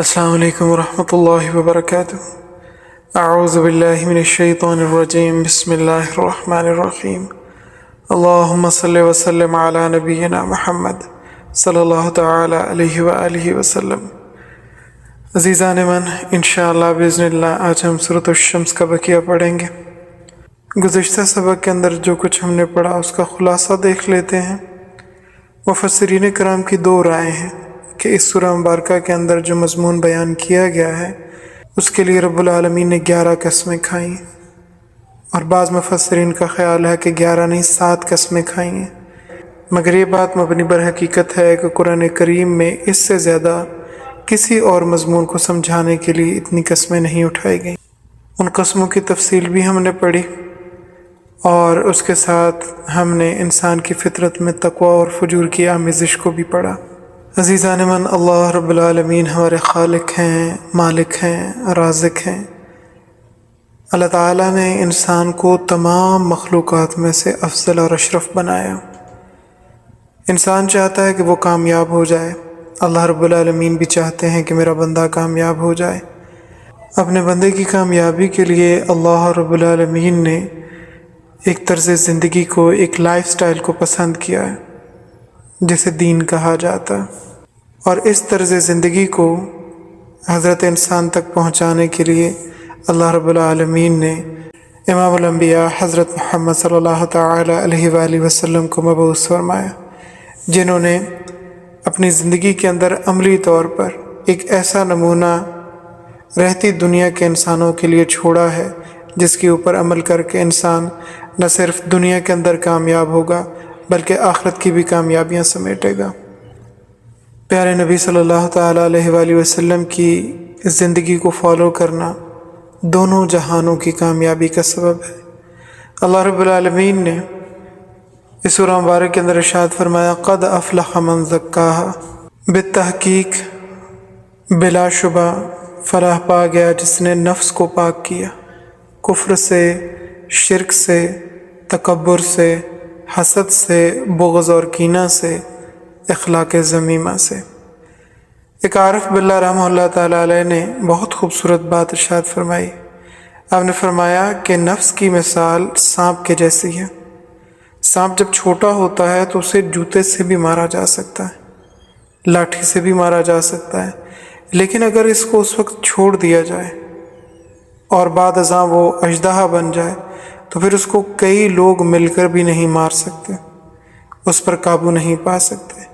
السلام علیکم ورحمۃ اللہ وبرکاتہ۔ اعوذ باللہ من الشیطان الرجیم، بسم اللہ الرحمن الرحیم۔ اللہم صلی وسلم علی نبینا محمد صلی اللہ تعالی علیہ وآلہ وسلم۔ عزیزان من، انشاءاللہ بإذن اللہ آج ہم سورۃ الشمس کا بقیہ پڑھیں گے۔ گزشتہ سبق کے اندر جو کچھ ہم نے پڑھا اس کا خلاصہ دیکھ لیتے ہیں۔ مفسرین کرام کی دو رائے ہیں کہ اس سورہ مبارکہ کے اندر جو مضمون بیان کیا گیا ہے اس کے لیے رب العالمین نے 11 قسمیں کھائیں، اور بعض مفسرین کا خیال ہے کہ 11 نہیں 7 قسمیں کھائیں ہیں، مگر یہ بات مبنی بر حقیقت ہے کہ قرآن کریم میں اس سے زیادہ کسی اور مضمون کو سمجھانے کے لیے اتنی قسمیں نہیں اٹھائی گئیں۔ ان قسموں کی تفصیل بھی ہم نے پڑھی، اور اس کے ساتھ ہم نے انسان کی فطرت میں تقوی اور فجور کی آمیزش کو بھی پڑھا۔ عزیزان من، اللہ رب العالمین ہمارے خالق ہیں، مالک ہیں، رازق ہیں۔ اللہ تعالیٰ نے انسان کو تمام مخلوقات میں سے افضل اور اشرف بنایا۔ انسان چاہتا ہے کہ وہ کامیاب ہو جائے، اللہ رب العالمین بھی چاہتے ہیں کہ میرا بندہ کامیاب ہو جائے۔ اپنے بندے کی کامیابی کے لیے اللہ رب العالمین نے ایک طرز زندگی کو، ایک لائف سٹائل کو پسند کیا ہے جسے دین کہا جاتا، اور اس طرز زندگی کو حضرت انسان تک پہنچانے کے لیے اللہ رب العالمین نے امام الانبیاء حضرت محمد صلی اللہ تعالی علیہ وآلہ وسلم کو مبعوث فرمایا، جنہوں نے اپنی زندگی کے اندر عملی طور پر ایک ایسا نمونہ رہتی دنیا کے انسانوں کے لیے چھوڑا ہے جس کے اوپر عمل کر کے انسان نہ صرف دنیا کے اندر کامیاب ہوگا بلکہ آخرت کی بھی کامیابیاں سمیٹے گا۔ پیارے نبی صلی اللہ تعالیٰ علیہ وآلہ وسلم کی زندگی کو فالو کرنا دونوں جہانوں کی کامیابی کا سبب ہے۔ اللہ رب العالمین نے اس سورہ مبارک کے اندر ارشاد فرمایا، قد افلح من زکاہا، بالتحقیق بلا شبہ فلاح پا گیا جس نے نفس کو پاک کیا، کفر سے، شرک سے، تکبر سے، حسد سے، بغض اور کینہ سے، اخلاق ذمیمہ سے۔ ایک عارف باللہ رحمہ اللہ تعالیٰ علیہ نے بہت خوبصورت بات ارشاد فرمائی۔ آپ نے فرمایا کہ نفس کی مثال سانپ کے جیسی ہے۔ سانپ جب چھوٹا ہوتا ہے تو اسے جوتے سے بھی مارا جا سکتا ہے، لاٹھی سے بھی مارا جا سکتا ہے، لیکن اگر اس کو اس وقت چھوڑ دیا جائے اور بعد ازاں وہ اژدہا بن جائے تو پھر اس کو کئی لوگ مل کر بھی نہیں مار سکتے، اس پر قابو نہیں پا سکتے۔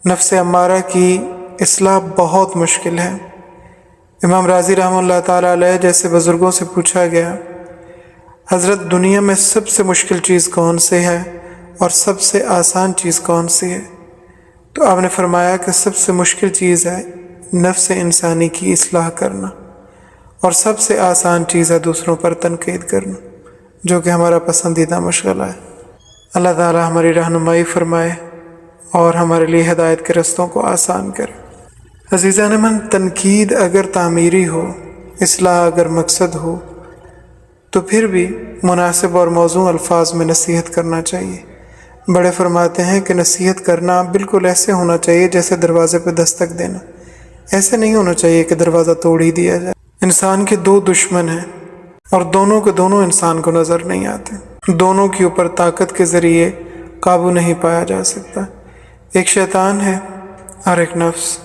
نفس امارہ کی اصلاح بہت مشکل ہے۔ امام راضی رحمہ اللہ تعالیٰ علیہ جیسے بزرگوں سے پوچھا گیا، حضرت دنیا میں سب سے مشکل چیز کون سی ہے اور سب سے آسان چیز کون سی ہے؟ تو آپ نے فرمایا کہ سب سے مشکل چیز ہے نفس انسانی کی اصلاح کرنا، اور سب سے آسان چیز ہے دوسروں پر تنقید کرنا، جو کہ ہمارا پسندیدہ مشغلہ ہے۔ اللہ تعالی ہماری رہنمائی فرمائے اور ہمارے لیے ہدایت کے رستوں کو آسان کرے۔ عزیزان من، تنقید اگر تعمیری ہو، اصلاح اگر مقصد ہو، تو پھر بھی مناسب اور موزوں الفاظ میں نصیحت کرنا چاہیے۔ بڑے فرماتے ہیں کہ نصیحت کرنا بالکل ایسے ہونا چاہیے جیسے دروازے پہ دستک دینا، ایسے نہیں ہونا چاہیے کہ دروازہ توڑ ہی دیا جائے۔ انسان کے دو دشمن ہیں اور دونوں کے دونوں انسان کو نظر نہیں آتے، دونوں کے اوپر طاقت کے ذریعے قابو نہیں پایا جا سکتا۔ ایک شیطان ہے اور ایک نفس۔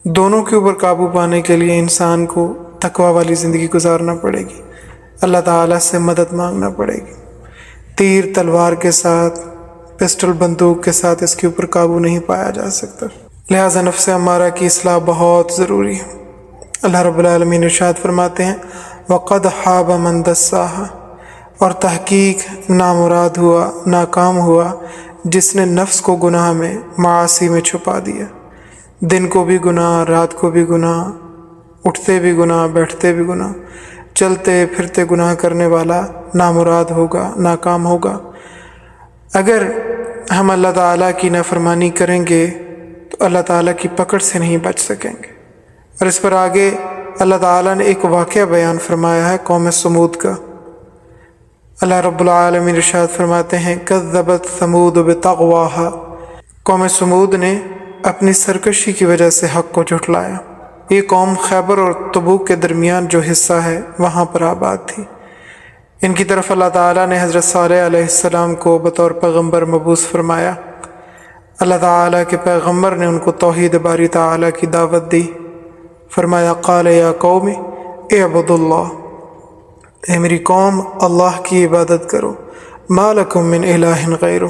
دونوں کے اوپر قابو پانے کے لیے انسان کو تقوی والی زندگی گزارنا پڑے گی، اللہ تعالیٰ سے مدد مانگنا پڑے گی۔ تیر تلوار کے ساتھ، پسٹل بندوق کے ساتھ اس کے اوپر قابو نہیں پایا جا سکتا، لہٰذا نفس امارہ کی اصلاح بہت ضروری ہے۔ اللہ رب العالمین ارشاد فرماتے ہیں، وَقَدْ خَابَ مَنْ دَسَّاهَا، اور تحقیق نامراد ہوا، ناکام ہوا جس نے نفس کو گناہ میں، معاصی میں چھپا دیا۔ دن کو بھی گناہ، رات کو بھی گناہ، اٹھتے بھی گناہ، بیٹھتے بھی گناہ، چلتے پھرتے گناہ کرنے والا نامراد ہوگا، ناکام ہوگا۔ اگر ہم اللہ تعالیٰ کی نافرمانی کریں گے تو اللہ تعالیٰ کی پکڑ سے نہیں بچ سکیں گے۔ اور اس پر آگے اللہ تعالیٰ نے ایک واقعہ بیان فرمایا ہے قوم سمود کا۔ اللہ رب العالمین ارشاد فرماتے ہیں، کذبت ثمود بطغواہا، قوم سمود نے اپنی سرکشی کی وجہ سے حق کو جھٹلایا، یہ قوم خیبر اور تبوک کے درمیان جو حصہ ہے وہاں پر آباد تھی۔ ان کی طرف اللہ تعالیٰ نے حضرت صالح علیہ السلام کو بطور پیغمبر مبعوث فرمایا۔ اللہ تعالیٰ کے پیغمبر نے ان کو توحید باری تعالیٰ کی دعوت دی۔ فرمایا قال یا قوم اعبدوا اللہ، اے میری قوم اللہ کی عبادت کرو، ما لکم من الہ غیرہ،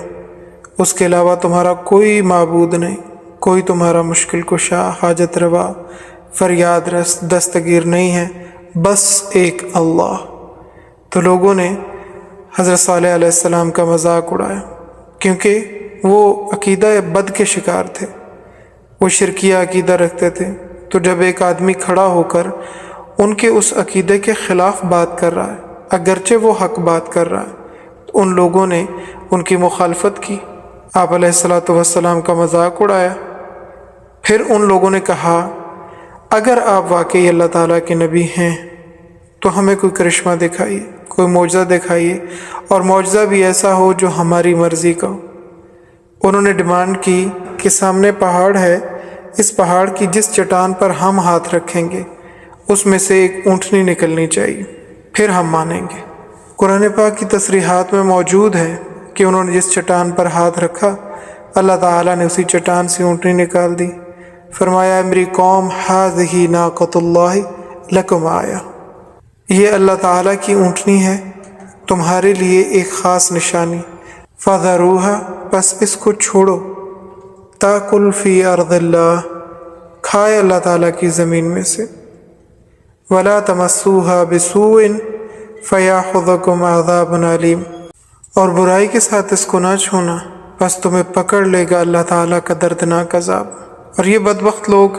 اس کے علاوہ تمہارا کوئی معبود نہیں، کوئی تمہارا مشکل کشا، حاجت روا، فریاد رس دستگیر نہیں ہے، بس ایک اللہ۔ تو لوگوں نے حضرت صالح علیہ السلام کا مذاق اڑایا، کیونکہ وہ عقیدہ بد کے شکار تھے، وہ شرکیہ عقیدہ رکھتے تھے۔ تو جب ایک آدمی کھڑا ہو کر ان کے اس عقیدے کے خلاف بات کر رہا ہے، اگرچہ وہ حق بات کر رہا ہے، تو ان لوگوں نے ان کی مخالفت کی، آپ علیہ الصلاۃ والسلام کا مذاق اڑایا۔ پھر ان لوگوں نے کہا اگر آپ واقعی اللہ تعالیٰ کے نبی ہیں تو ہمیں کوئی کرشمہ دکھائیے، کوئی معجزہ دکھائیے، اور معجزہ بھی ایسا ہو جو ہماری مرضی کا ہو۔ انہوں نے ڈیمانڈ کی کہ سامنے پہاڑ ہے، اس پہاڑ کی جس چٹان پر ہم ہاتھ رکھیں گے اس میں سے ایک اونٹنی نکلنی چاہیے، پھر ہم مانیں گے۔ قرآن پاک کی تصریحات میں موجود ہے کہ انہوں نے جس چٹان پر ہاتھ رکھا اللہ تعالیٰ نے اسی چٹان سے اونٹنی نکال دی۔ فرمایا میری قوم ھذہ ناقۃ اللہ لکم آیہ، یہ اللہ تعالیٰ کی اونٹنی ہے تمہارے لیے ایک خاص نشانی، فذروھا، بس اس کو چھوڑو، تاکل فی ارض اللہ، کھائے اللہ تعالیٰ کی زمین میں سے، ولا تمسوھا بسوء فیاخذکم عذاب علیم، اور برائی کے ساتھ اس کو نہ چھونا، بس تمہیں پکڑ لے گا اللہ تعالیٰ کا دردناک عذاب۔ اور یہ بدبخت لوگ،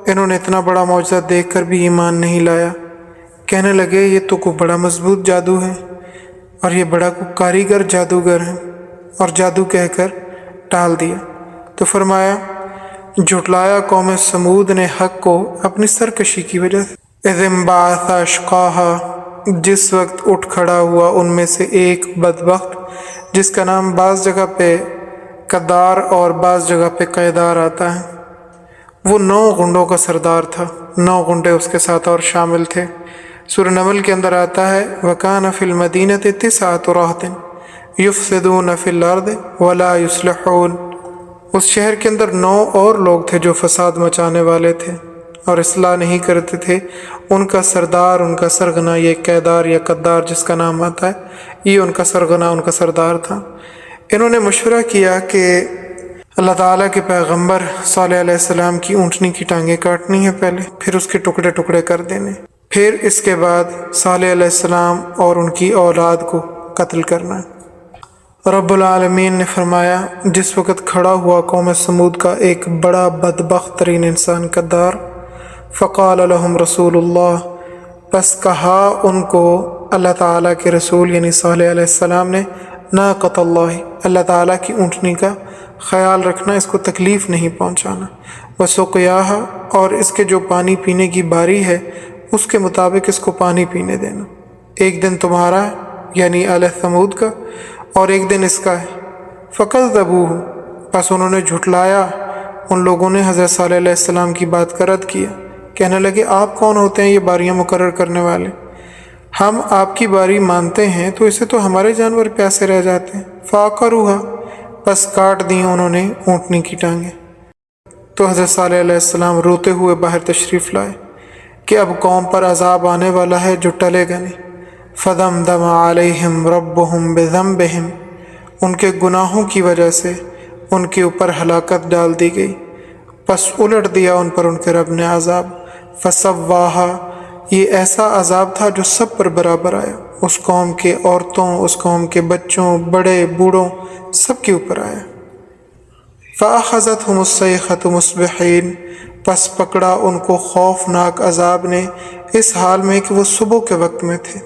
انہوں نے اتنا بڑا معجزہ دیکھ کر بھی ایمان نہیں لایا، کہنے لگے یہ تو کوئی بڑا مضبوط جادو ہے، اور یہ بڑا کوئی کاریگر جادوگر ہے، اور جادو کہہ کر ٹال دیا۔ تو فرمایا جھٹلایا قوم سمود نے حق کو اپنی سرکشی کی وجہ سے۔ اذ انبعث اشقاها، جس وقت اٹھ کھڑا ہوا ان میں سے ایک بدبخت جس کا نام بعض جگہ پہ قدار اور بعض جگہ پہ قیدار آتا ہے، وہ 9 غنڈوں کا سردار تھا، 9 غنڈے اس کے ساتھ اور شامل تھے۔ سورہ نمل کے اندر آتا ہے وَكَانَ فِي الْمَدِينَةِ 9 رَهْطٍ يُفْسِدُونَ فِي الْأَرْضِ وَلَا يُصْلِحُونَ، اس شہر کے اندر 9 اور لوگ تھے جو فساد مچانے والے تھے اور اصلاح نہیں کرتے تھے۔ ان کا سردار، ان کا سرغنہ، یہ قیدار یا قدار جس کا نام آتا ہے، یہ ان کا سرغنہ، ان کا سردار تھا۔ انہوں نے مشورہ کیا کہ اللہ تعالیٰ کے پیغمبر صالح علیہ السلام کی اونٹنی کی ٹانگیں کاٹنی ہے پہلے، پھر اس کے ٹکڑے ٹکڑے کر دینے، پھر اس کے بعد صالح علیہ السلام اور ان کی اولاد کو قتل کرنا۔ رب العالمین نے فرمایا جس وقت کھڑا ہوا قوم سمود کا ایک بڑا بدبخت ترین انسان قدار، فقال لهم رسول اللہ، پس کہا ان کو اللہ تعالیٰ کے رسول یعنی صالح علیہ السلام نے، ناقۃ اللہ، اللہ تعالیٰ کی اونٹنی کا خیال رکھنا، اس کو تکلیف نہیں پہنچانا، وسقیاھا، اور اس کے جو پانی پینے کی باری ہے اس کے مطابق اس کو پانی پینے دینا، ایک دن تمہارا یعنی اہل سمود کا اور ایک دن اس کا ہے۔ فکذبوہ، پس انہوں نے جھٹلایا، ان لوگوں نے حضرت صالح علیہ السلام کی بات کا رد کیا، کہنے لگے آپ کون ہوتے ہیں یہ باریاں مقرر کرنے والے، ہم آپ کی باری مانتے ہیں تو اسے تو ہمارے جانور پیاسے رہ جاتے ہیں۔ فعقروھا، پس کاٹ دیں انہوں نے اونٹنی کی ٹانگیں۔ تو حضرت صالح علیہ السلام روتے ہوئے باہر تشریف لائے کہ اب قوم پر عذاب آنے والا ہے جو ٹلے گا نہیں۔ فدمدم علیہم ربہم بذنبہم، ان کے گناہوں کی وجہ سے ان کے اوپر ہلاکت ڈال دی گئی، پس الٹ دیا ان پر ان کے رب نے عذاب۔ فسواھا، یہ ایسا عذاب تھا جو سب پر برابر آیا، اس قوم کے عورتوں، اس قوم کے بچوں، بڑے بوڑھوں، سب کے اوپر آیا۔ فأخذتهم الصیحۃ مصبحین، پس پکڑا ان کو خوفناک عذاب نے اس حال میں کہ وہ صبح کے وقت میں تھے۔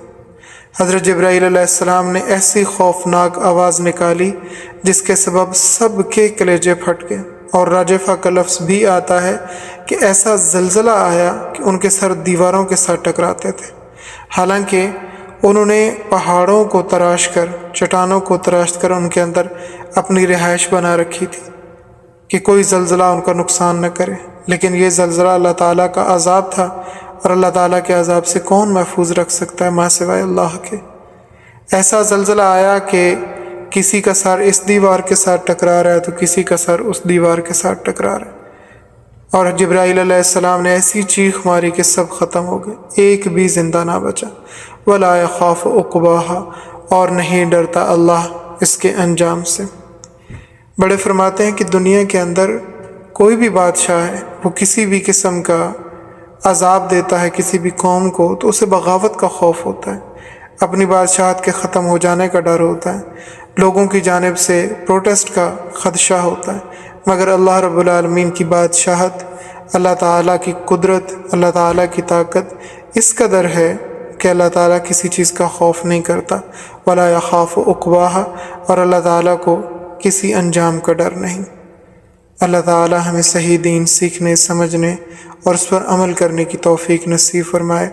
حضرت جبرائیل علیہ السلام نے ایسی خوفناک آواز نکالی جس کے سبب سب کے کلیجے پھٹ گئے، اور راجفہ کا لفظ بھی آتا ہے کہ ایسا زلزلہ آیا کہ ان کے سر دیواروں کے ساتھ ٹکراتے تھے، حالانکہ انہوں نے پہاڑوں کو تراش کر، چٹانوں کو تراش کر ان کے اندر اپنی رہائش بنا رکھی تھی کہ کوئی زلزلہ ان کا نقصان نہ کرے، لیکن یہ زلزلہ اللہ تعالیٰ کا عذاب تھا، اور اللہ تعالیٰ کے عذاب سے کون محفوظ رکھ سکتا ہے ماں سوائے اللہ کے۔ ایسا زلزلہ آیا کہ کسی کا سر اس دیوار کے ساتھ ٹکرا رہا ہے تو کسی کا سر اس دیوار کے ساتھ ٹکرا رہا ہے، اور جبرائیل علیہ السلام نے ایسی چیخ ماری کہ سب ختم ہو گئے، ایک بھی زندہ نہ بچا۔ وَلَا يَخَافُ عُقْبَاهَا، اور نہیں ڈرتا اللہ اس کے انجام سے۔ بڑے فرماتے ہیں کہ دنیا کے اندر کوئی بھی بادشاہ ہے، وہ کسی بھی قسم کا عذاب دیتا ہے کسی بھی قوم کو تو اسے بغاوت کا خوف ہوتا ہے، اپنی بادشاہت کے ختم ہو جانے کا ڈر ہوتا ہے، لوگوں کی جانب سے پروٹیسٹ کا خدشہ ہوتا ہے۔ مگر اللہ رب العالمین کی بادشاہت، اللہ تعالیٰ کی قدرت، اللہ تعالیٰ کی طاقت اس قدر ہے کہ اللہ تعالیٰ کسی چیز کا خوف نہیں کرتا۔ وَلَا يَخَافُ عُقْبَاهَا، اور اللہ تعالیٰ کو کسی انجام کا ڈر نہیں۔ اللہ تعالیٰ ہمیں صحیح دین سیکھنے، سمجھنے اور اس پر عمل کرنے کی توفیق نصیب فرمائے۔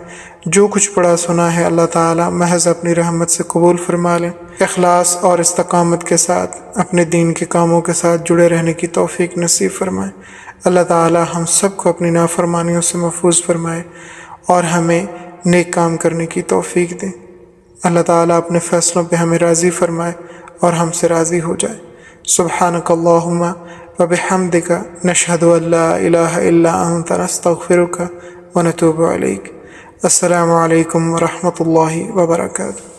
جو کچھ پڑھا سنا ہے اللہ تعالیٰ محض اپنی رحمت سے قبول فرما لیں۔ اخلاص اور استقامت کے ساتھ اپنے دین کے کاموں کے ساتھ جڑے رہنے کی توفیق نصیب فرمائے۔ اللہ تعالیٰ ہم سب کو اپنی نافرمانیوں سے محفوظ فرمائے اور ہمیں نیک کام کرنے کی توفیق دیں۔ اللہ تعالیٰ اپنے فیصلوں پہ ہمیں راضی فرمائے اور ہم سے راضی ہو جائے۔ سبحانک اللہم وبحمدک، نشہد ان لا الہ الا انت، نستغفرک ونتوب الیک۔ السلام علیکم ورحمۃ اللہ وبرکاتہ۔